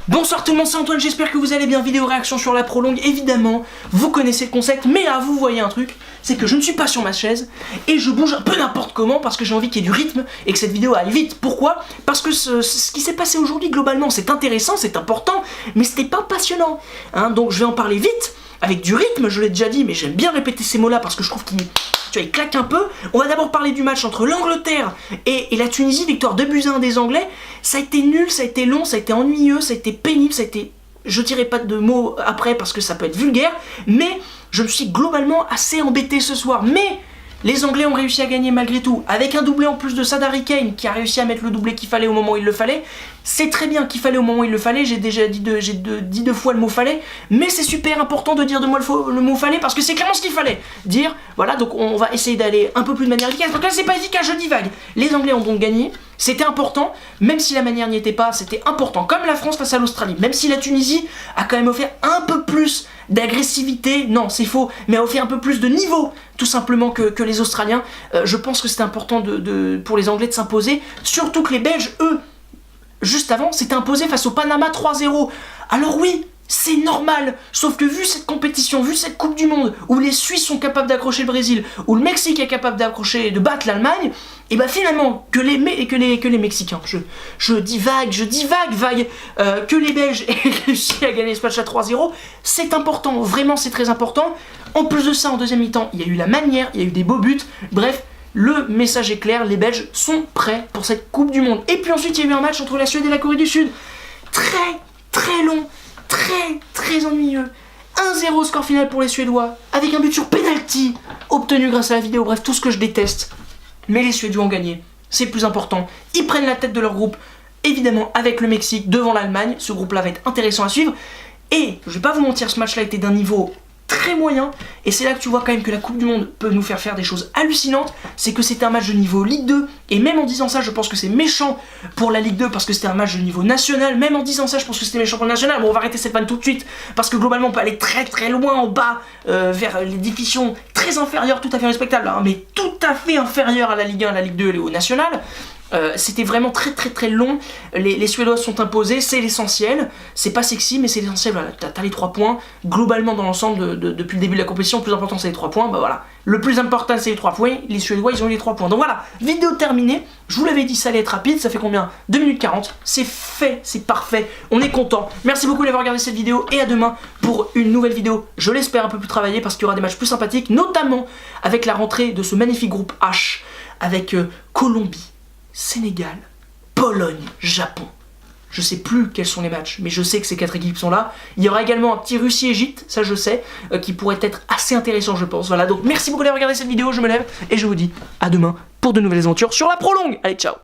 Bonsoir tout le monde, c'est Antoine, j'espère que vous allez bien. Vidéo réaction sur la prolongue, évidemment, vous connaissez le concept, mais là vous voyez un truc, c'est que je ne suis pas sur ma chaise et je bouge un peu n'importe comment parce que j'ai envie qu'il y ait du rythme et que cette vidéo aille vite. Pourquoi? Parce que ce qui s'est passé aujourd'hui globalement c'est intéressant, c'est important, mais c'était pas passionnant, hein, donc je vais en parler vite, avec du rythme, je l'ai déjà dit, mais j'aime bien répéter ces mots-là parce que je trouve qu'il claque un peu. On va d'abord parler du match entre l'Angleterre et la Tunisie, victoire 2-1 des Anglais. Ça a été nul, ça a été long, ça a été ennuyeux, ça a été pénible, ça a été... Je dirai pas de mots après parce que ça peut être vulgaire, mais je me suis globalement assez embêté ce soir. Mais les Anglais ont réussi à gagner malgré tout, avec un doublé en plus de Sad Harry Kane qui a réussi à mettre le doublé qu'il fallait au moment où il le fallait. C'est très bien qu'il fallait au moment où il le fallait, j'ai déjà dit deux fois le mot fallait, mais c'est super important de dire de moi le mot fallait parce que c'est clairement ce qu'il fallait dire. Voilà, donc on va essayer d'aller un peu plus de manière efficace. Donc là c'est pas efficace, je divague. Les Anglais ont donc gagné, c'était important, même si la manière n'y était pas, c'était important. Comme la France face à l'Australie, même si la Tunisie a quand même offert un peu plus d'agressivité, non c'est faux, mais a offert un peu plus de niveau tout simplement que les Australiens. Je pense que c'était important pour les Anglais de s'imposer, surtout que les Belges, eux, juste avant, s'étaient imposés face au Panama 3-0. Alors oui, c'est normal, sauf que vu cette compétition, vu cette Coupe du Monde, où les Suisses sont capables d'accrocher le Brésil, où le Mexique est capable de battre l'Allemagne, et bah finalement, que les Mexicains, je divague, que les Belges aient réussi à gagner ce match à 3-0, c'est important, vraiment c'est très important. En plus de ça, en deuxième mi-temps, il y a eu la manière, il y a eu des beaux buts, bref, le message est clair, les Belges sont prêts pour cette Coupe du Monde. Et puis ensuite, il y a eu un match entre la Suède et la Corée du Sud, très long, très ennuyeux. 1-0 score final pour les Suédois, avec un but sur penalty, obtenu grâce à la vidéo, bref, tout ce que je déteste. Mais les Suédois ont gagné, c'est le plus important. Ils prennent la tête de leur groupe, évidemment avec le Mexique devant l'Allemagne. Ce groupe-là va être intéressant à suivre. Et, je vais pas vous mentir, ce match-là était d'un niveau très moyen, et c'est là que tu vois quand même que la Coupe du Monde peut nous faire des choses hallucinantes. C'est que c'était un match de niveau Ligue 2, et même en disant ça je pense que c'est méchant pour la Ligue 2 parce que c'était un match de niveau national. Même en disant ça je pense que c'était méchant pour le national. Bon, on va arrêter cette vanne tout de suite parce que globalement on peut aller très loin en bas vers les divisions très inférieures, tout à fait respectables, hein, mais tout à fait inférieures à la Ligue 1, à la Ligue 2 et au national. C'était vraiment très long. Les Suédois sont imposés, c'est l'essentiel. C'est pas sexy, mais c'est l'essentiel. Voilà, t'as les 3 points. Globalement, dans l'ensemble, depuis le début de la compétition, le plus important c'est les 3 points. Bah voilà, le plus important c'est les 3 points. Les Suédois, ils ont eu les 3 points. Donc voilà, vidéo terminée. Je vous l'avais dit, ça allait être rapide. Ça fait combien? 2 minutes 40. C'est fait, c'est parfait. On est content. Merci beaucoup d'avoir regardé cette vidéo et à demain pour une nouvelle vidéo. Je l'espère un peu plus travaillée parce qu'il y aura des matchs plus sympathiques, notamment avec la rentrée de ce magnifique groupe H avec Colombie, Sénégal, Pologne, Japon. Je sais plus quels sont les matchs, mais je sais que ces 4 équipes sont là. Il y aura également un petit Russie-Égypte, ça je sais, qui pourrait être assez intéressant je pense. Voilà, donc merci beaucoup d'avoir regardé cette vidéo, je me lève et je vous dis à demain pour de nouvelles aventures sur la prolongue. Allez, ciao.